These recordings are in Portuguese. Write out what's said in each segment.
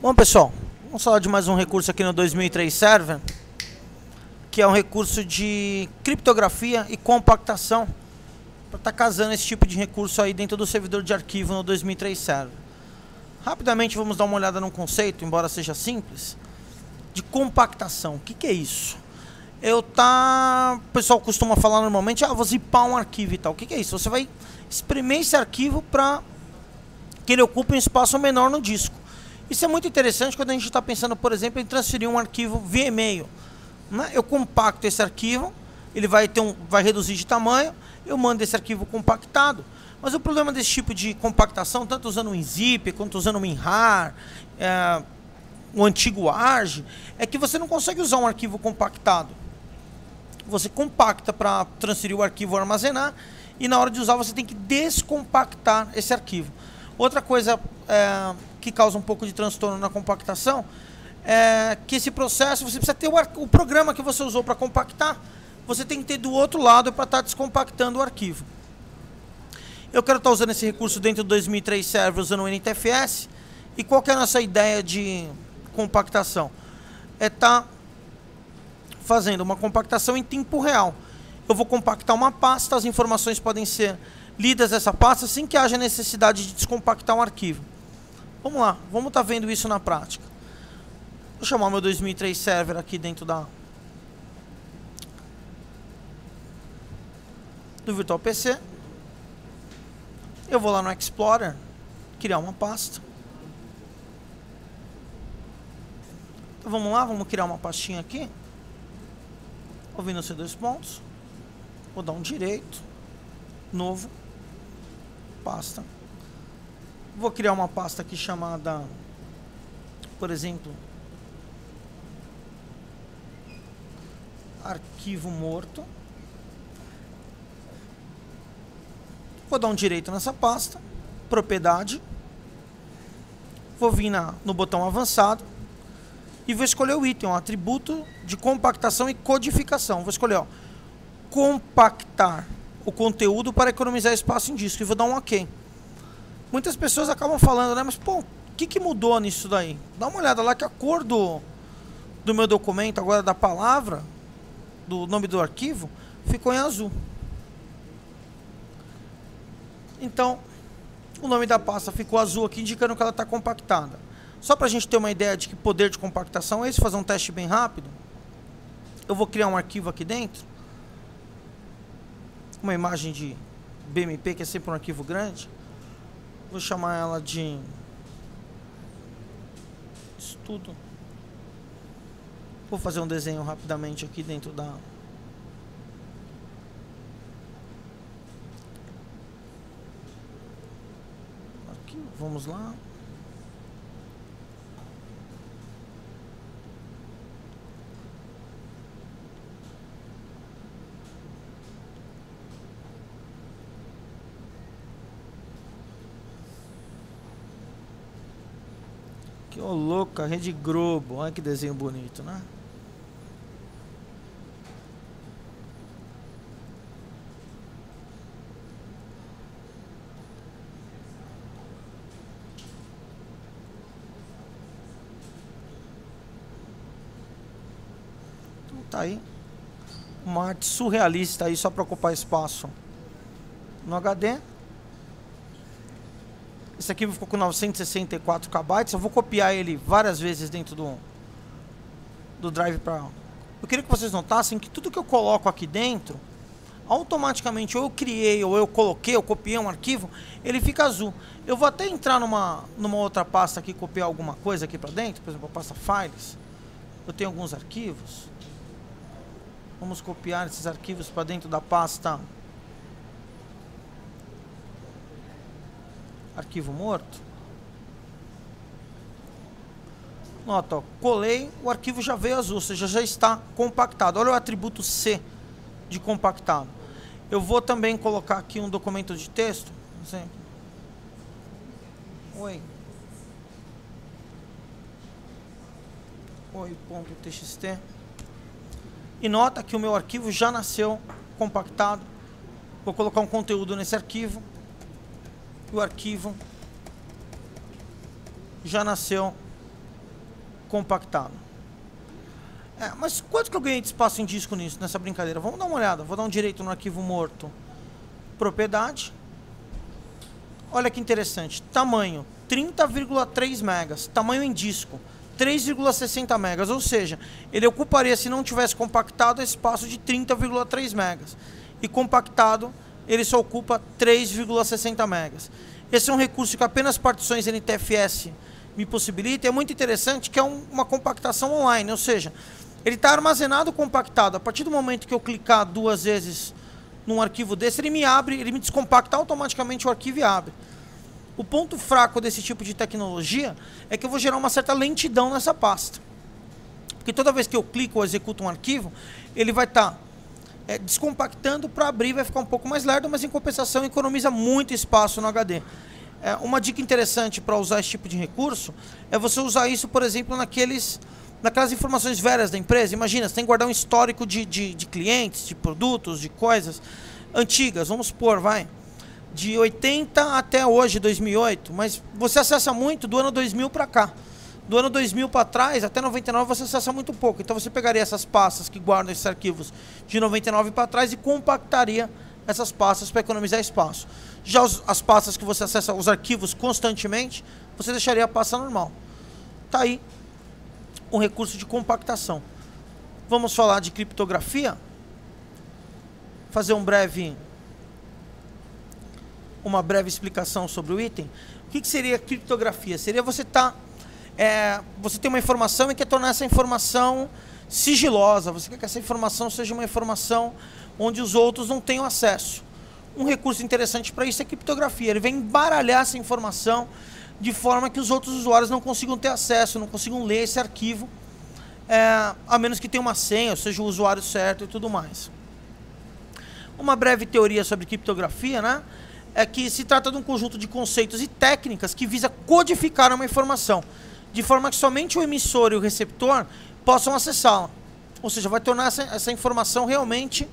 Bom, pessoal, vamos falar de mais um recurso aqui no 2003 Server, que é um recurso de criptografia e compactação para estar casando esse tipo de recurso aí dentro do servidor de arquivo no 2003 Server. Rapidamente vamos dar uma olhada no conceito, embora seja simples, de compactação. O que é isso? O pessoal costuma falar normalmente, vou zipar um arquivo e tal. O que é isso? Você vai espremer esse arquivo para que ele ocupe um espaço menor no disco. Isso é muito interessante quando a gente está pensando, por exemplo, em transferir um arquivo via e-mail. Eu compacto esse arquivo, ele vai reduzir de tamanho, eu mando esse arquivo compactado. Mas o problema desse tipo de compactação, tanto usando o WinZip, quanto usando o WinRAR, o antigo ARG, é que você não consegue usar um arquivo compactado. Você compacta para transferir o arquivo ou armazenar, e na hora de usar você tem que descompactar esse arquivo. Outra coisa que causa um pouco de transtorno na compactação é que esse processo, você precisa ter o programa que você usou para compactar, você tem que ter do outro lado para estar descompactando o arquivo. Eu quero estar usando esse recurso dentro do 2003 Server usando o NTFS. E qual que é a nossa ideia de compactação? É estar fazendo uma compactação em tempo real. Eu vou compactar uma pasta, as informações podem ser lidas dessa pasta sem que haja necessidade de descompactar um arquivo. Vamos lá, vamos estar vendo isso na prática. Vou chamar meu 2003 Server aqui dentro do Virtual PC. Eu vou lá no Explorer, criar uma pasta. Então vamos lá, vamos criar uma pastinha aqui. Vou vir no C2 pontos. Vou dar um direito. Novo. Pasta. Vou criar uma pasta aqui chamada, por exemplo, arquivo morto. Vou dar um direito nessa pasta, propriedade. Vou vir no botão avançado e vou escolher o item, atributo de compactação e codificação. Vou escolher, compactar o conteúdo para economizar espaço em disco e vou dar um OK. Muitas pessoas acabam falando, mas pô, o que mudou nisso daí? Dá uma olhada lá que a cor do meu documento, agora da palavra, do nome do arquivo, ficou em azul. Então, o nome da pasta ficou azul aqui, indicando que ela está compactada. Só para a gente ter uma ideia de que poder de compactação é esse, fazer um teste bem rápido. Eu vou criar um arquivo aqui dentro. Uma imagem de BMP, que é sempre um arquivo grande. Vou chamar ela de estudo. Vou fazer um desenho rapidamente aqui dentro da... Aqui, vamos lá. Que louca, Rede Globo. Olha que desenho bonito, né? Então tá aí. Uma arte surrealista aí só para ocupar espaço no HD. Esse aqui ficou com 964 KB. Eu vou copiar ele várias vezes dentro do drive para... Eu queria que vocês notassem que tudo que eu coloco aqui dentro, automaticamente, ou eu criei, ou eu coloquei, eu copiei um arquivo, ele fica azul. Eu vou até entrar numa outra pasta aqui, copiar alguma coisa aqui para dentro, por exemplo, a pasta Files. Eu tenho alguns arquivos. Vamos copiar esses arquivos para dentro da pasta arquivo morto. Nota, colei, o arquivo já veio azul, ou seja, já está compactado. Olha o atributo C de compactado. Eu vou também colocar aqui um documento de texto, por exemplo. Oi.txt. E nota que o meu arquivo já nasceu compactado. Vou colocar um conteúdo nesse arquivo. O arquivo já nasceu compactado. Mas quanto que eu ganhei de espaço em disco nisso, nessa brincadeira? Vamos dar uma olhada. Vou dar um direito no arquivo morto. Propriedade. Olha que interessante. Tamanho 30,3 megas. Tamanho em disco 3,60 megas. Ou seja, ele ocuparia, se não tivesse compactado, espaço de 30,3 megas. E compactado, ele só ocupa 3,60 megas. Esse é um recurso que apenas partições NTFS me possibilita. É muito interessante que é uma compactação online. Ou seja, ele está armazenado compactado. A partir do momento que eu clicar 2 vezes num arquivo desse, ele me abre, ele me descompacta automaticamente o arquivo e abre. O ponto fraco desse tipo de tecnologia é que eu vou gerar uma certa lentidão nessa pasta. Porque toda vez que eu clico ou executo um arquivo, ele vai estar descompactando para abrir, vai ficar um pouco mais lerdo, mas em compensação economiza muito espaço no HD. Uma dica interessante para usar esse tipo de recurso é você usar isso, por exemplo, naquelas informações velhas da empresa. Imagina, você tem que guardar um histórico de clientes, de produtos, de coisas antigas, vamos supor, de 80 até hoje, 2008, mas você acessa muito do ano 2000 para cá. Do ano 2000 para trás, até 99, você acessa muito pouco. Então você pegaria essas pastas que guardam esses arquivos de 99 para trás e compactaria essas pastas para economizar espaço. Já as pastas que você acessa, os arquivos constantemente, você deixaria a pasta normal. Tá aí um recurso de compactação. Vamos falar de criptografia? Fazer uma breve explicação sobre o item. O que seria criptografia? Seria você você tem uma informação e quer tornar essa informação sigilosa. Você quer que essa informação seja uma informação onde os outros não tenham acesso. Um recurso interessante para isso é a criptografia. Ele vem embaralhar essa informação de forma que os outros usuários não consigam ter acesso, não consigam ler esse arquivo, a menos que tenha uma senha, ou seja, o usuário certo e tudo mais. Uma breve teoria sobre criptografia, né? É que se trata de um conjunto de conceitos e técnicas que visa codificar uma informação, de forma que somente o emissor e o receptor possam acessá-la. Ou seja, vai tornar essa informação realmente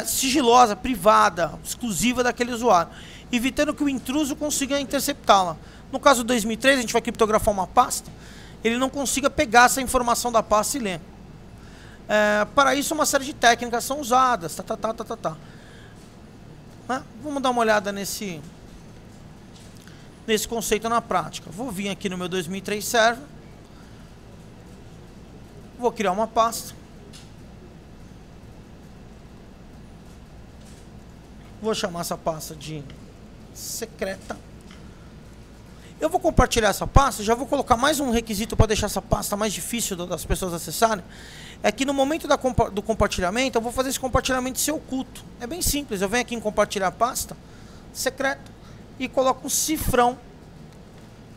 sigilosa, privada, exclusiva daquele usuário, evitando que o intruso consiga interceptá-la. No caso do 2003, a gente vai criptografar uma pasta, ele não consiga pegar essa informação da pasta e ler. Para isso, uma série de técnicas são usadas. Vamos dar uma olhada nesse conceito na prática. Vou vir aqui no meu 2003 server, vou criar uma pasta, vou chamar essa pasta de secreta. Eu vou compartilhar essa pasta, já vou colocar mais um requisito para deixar essa pasta mais difícil das pessoas acessarem. É que no momento do compartilhamento, eu vou fazer esse compartilhamento ser oculto. É bem simples, eu venho aqui em compartilhar a pasta, secreto, e coloco um cifrão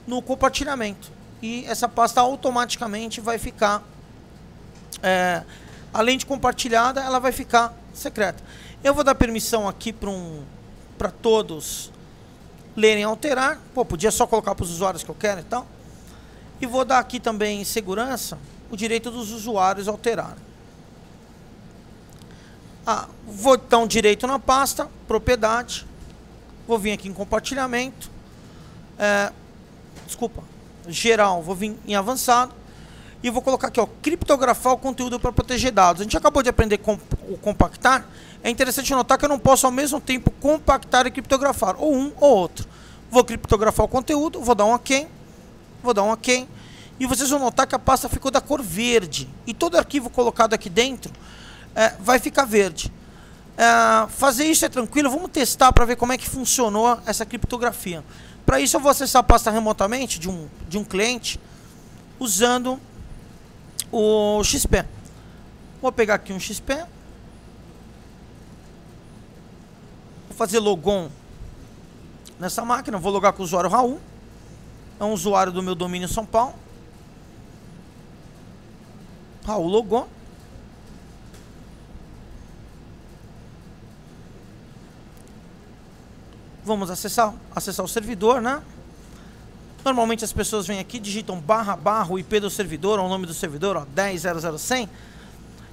no compartilhamento. E essa pasta automaticamente vai ficar, além de compartilhada, ela vai ficar secreta. Eu vou dar permissão aqui para todos lerem e alterar. Podia só colocar para os usuários que eu quero e tal. E vou dar aqui também em segurança o direito dos usuários alterarem. Vou dar um direito na pasta, propriedade. Vou vir aqui em compartilhamento. Geral, vou vir em avançado. E vou colocar aqui, criptografar o conteúdo para proteger dados. A gente acabou de aprender o compactar. É interessante notar que eu não posso ao mesmo tempo compactar e criptografar, ou um ou outro. Vou criptografar o conteúdo, vou dar um OK, e vocês vão notar que a pasta ficou da cor verde. E todo arquivo colocado aqui dentro vai ficar verde. Fazer isso é tranquilo, vamos testar para ver como é que funcionou essa criptografia. Para isso eu vou acessar a pasta remotamente de um cliente, usando o XP. Vou pegar aqui um XP. Vou fazer logon nessa máquina. Vou logar com o usuário Raul. É um usuário do meu domínio São Paulo. Raul logou. Vamos acessar o servidor, né? Normalmente as pessoas vêm aqui, digitam // o IP do servidor, ou o nome do servidor, 10.0.0.100,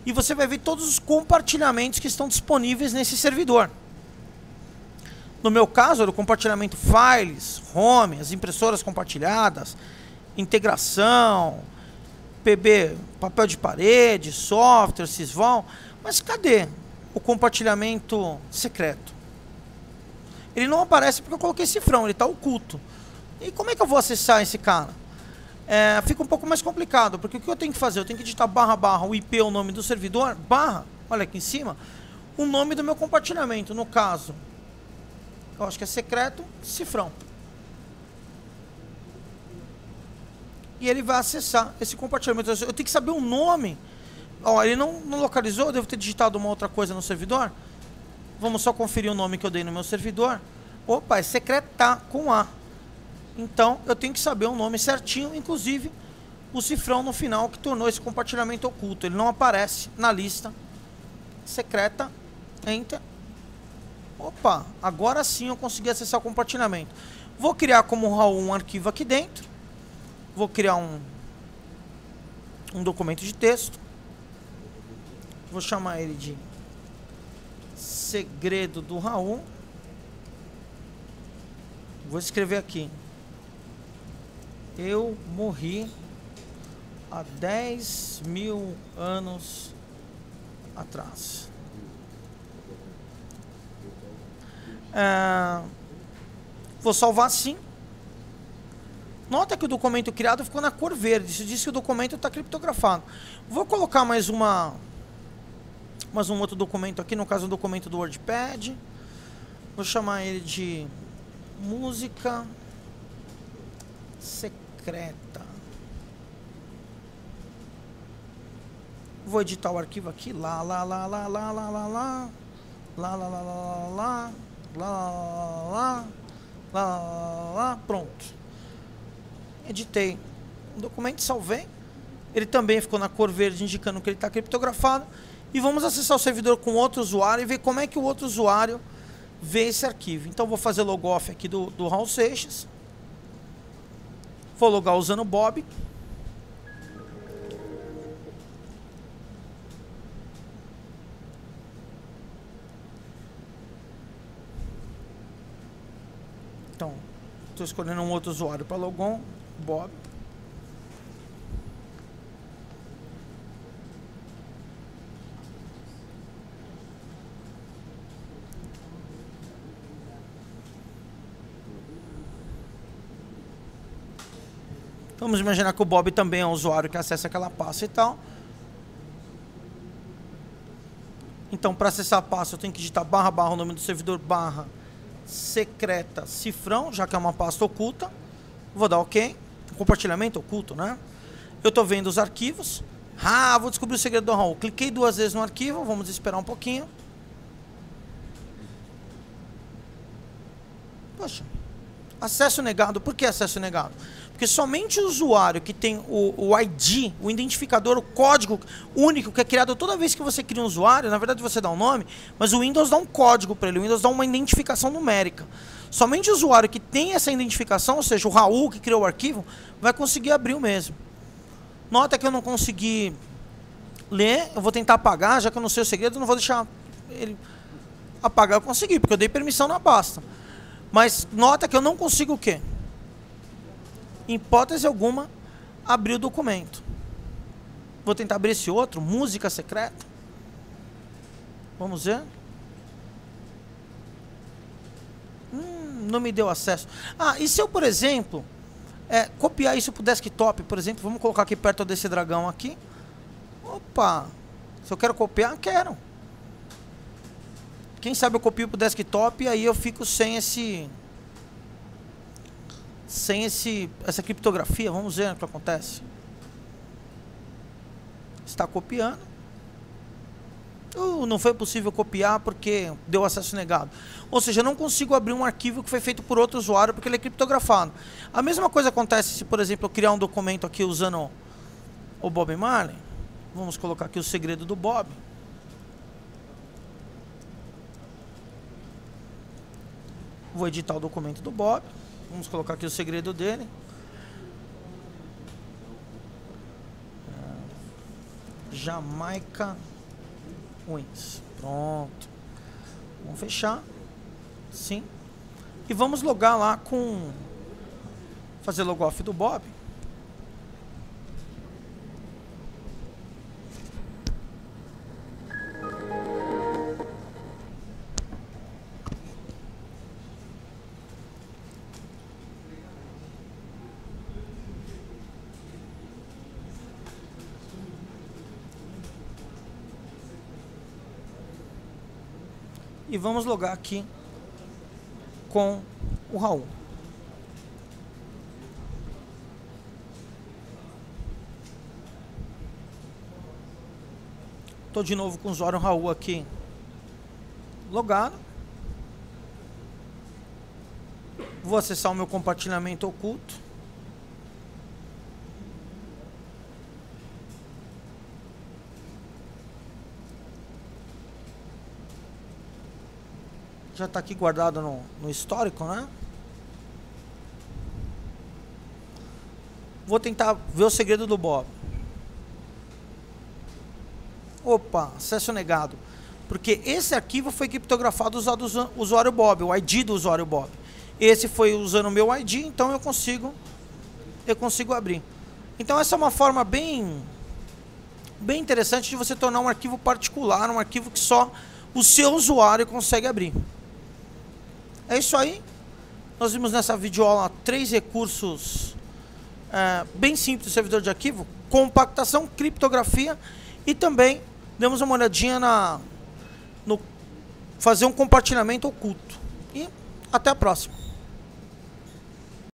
e você vai ver todos os compartilhamentos que estão disponíveis nesse servidor. No meu caso, era o compartilhamento files, home, as impressoras compartilhadas, integração, PB, papel de parede, software, Sysval, mas cadê o compartilhamento secreto? Ele não aparece porque eu coloquei cifrão, ele está oculto. E como é que eu vou acessar esse cara? Fica um pouco mais complicado, porque o que eu tenho que fazer? Eu tenho que digitar // o IP, o nome do servidor, olha aqui em cima, o nome do meu compartilhamento. No caso, eu acho que é secreto, cifrão. E ele vai acessar esse compartilhamento. Eu tenho que saber o nome. Ó, ele não localizou, eu devo ter digitado uma outra coisa no servidor. Vamos só conferir o nome que eu dei no meu servidor. Opa, é secretá, com A. Então, eu tenho que saber o nome certinho, inclusive o cifrão no final que tornou esse compartilhamento oculto. Ele não aparece na lista. Secreta, Enter. Opa, agora sim eu consegui acessar o compartilhamento. Vou criar como Raul um arquivo aqui dentro. Vou criar um documento de texto. Vou chamar ele de segredo do Raul. Vou escrever aqui: eu morri há 10.000 anos atrás. Vou salvar assim. Nota que o documento criado ficou na cor verde. Isso diz que o documento está criptografado. Vou colocar mais um outro documento aqui, no caso um documento do WordPad. Vou chamar ele de música secreta. Vou editar o arquivo aqui. Pronto. Editei o documento, salvei. Ele também ficou na cor verde, indicando que ele está criptografado. E vamos acessar o servidor com outro usuário e ver como é que o outro usuário vê esse arquivo. Então vou fazer logoff aqui do Raul Seixas. Vou logar usando o Bob. Então, estou escolhendo um outro usuário para logon, Bob. Vamos imaginar que o Bob também é um usuário que acessa aquela pasta e tal. Então, para acessar a pasta, eu tenho que digitar // o nome do servidor /secreta cifrão, já que é uma pasta oculta. Vou dar OK. Compartilhamento oculto, né? Eu estou vendo os arquivos. Vou descobrir o segredo do Raul. Cliquei 2 vezes no arquivo. Vamos esperar um pouquinho. Poxa. Acesso negado. Por que acesso negado? Porque somente o usuário que tem o ID, o identificador, o código único que é criado toda vez que você cria um usuário, na verdade você dá um nome, mas o Windows dá um código para ele, o Windows dá uma identificação numérica. Somente o usuário que tem essa identificação, ou seja, o Raul que criou o arquivo, vai conseguir abrir o mesmo. Nota que eu não consegui ler, eu vou tentar apagar, já que eu não sei o segredo, eu não vou deixar ele apagar. Eu consegui, porque eu dei permissão na pasta. Mas nota que eu não consigo o quê? Em hipótese alguma, abrir o documento. Vou tentar abrir esse outro, música secreta. Vamos ver. Não me deu acesso. E se eu, por exemplo, copiar isso para o desktop, por exemplo, vamos colocar aqui perto desse dragão aqui. Opa! Se eu quero copiar, quero. Quem sabe eu copio para o desktop e aí eu fico sem essa criptografia. Vamos ver o que acontece. Está copiando. Não foi possível copiar porque deu acesso negado. Ou seja, eu não consigo abrir um arquivo que foi feito por outro usuário porque ele é criptografado. A mesma coisa acontece se, por exemplo, eu criar um documento aqui usando o Bob Marley. Vamos colocar aqui o segredo do Bob. Vou editar o documento do Bob. Vamos colocar aqui o segredo dele. Jamaica Wins. Pronto. Vamos fechar. Sim. E vamos logar lá com... fazer logoff do Bob. E vamos logar aqui com o Raul. Estou de novo com o usuário Raul aqui logado. Vou acessar o meu compartilhamento oculto. Já está aqui guardado no histórico, né? Vou tentar ver o segredo do Bob. Opa, acesso negado. Porque esse arquivo foi criptografado usando o usuário Bob, o ID do usuário Bob. Esse foi usando o meu ID, então eu consigo abrir. Então essa é uma forma bem interessante de você tornar um arquivo particular, um arquivo que só o seu usuário consegue abrir. É isso aí. Nós vimos nessa videoaula 3 recursos bem simples do servidor de arquivo: compactação, criptografia, e também demos uma olhadinha no fazer um compartilhamento oculto. E até a próxima.